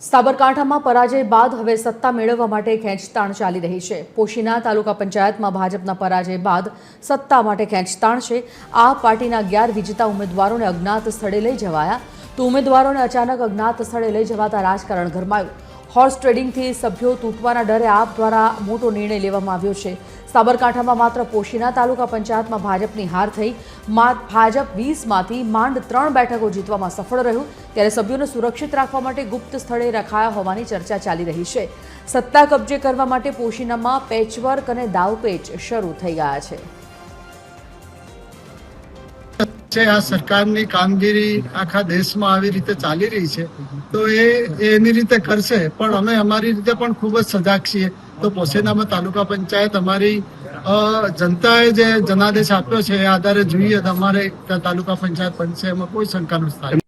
સાબરકાંઠામાં પરાજય બાદ હવે સત્તા મેળવવા માટે ખેંચતાણ ચાલી રહી છે। પોશીના તાલુકા પંચાયતમાં ભાજપના પરાજય બાદ સત્તા માટે ખેંચતાણ છે। આ પાર્ટીના 11 વિજેતા ઉમેદવારોને અજ્ઞાત સ્થળે લઈ જવાયા તો ઉમેદવારોને અચાનક અજ્ઞાત સ્થળે લઈ જવાતા રાજકારણ ગરમાયું। હોર્સ ટ્રેડિંગથી સભ્યો તૂટવાના ડરે આપ દ્વારા મોટો નિર્ણય લેવામાં આવ્યો છે। સાબરકાંઠામાં માત્ર પોશીના તાલુકા પંચાયતમાં ભાજપની હાર થઈ। ભાજપ 20માંથી માંડ 3 બેઠકો જીતવામાં સફળ રહ્યું, ત્યારે સભ્યોને સુરક્ષિત રાખવા માટે ગુપ્ત સ્થળે રખાયા હોવાની ચર્ચા ચાલી રહી છે। સત્તા કબજે કરવા માટે પોશીનામાં પેચવર્ક અને દાવપેચ શરૂ થઈ ગયા છે। આ સરકારની કામગીરી આખા દેશમાં આવી રીતે ચાલી રહી છે તો એની રીતે કરશે, પણ અમે અમારી રીતે પણ ખૂબ જ સજાગ છીએ। તો પોશીનામાં તાલુકા પંચાયત અમારી જનતાએ જે જનાદેશ આપ્યો છે એ આધારે જોઈએ તો અમારે તાલુકા પંચાયત બનશે, એમાં કોઈ શંકાનું સ્થાન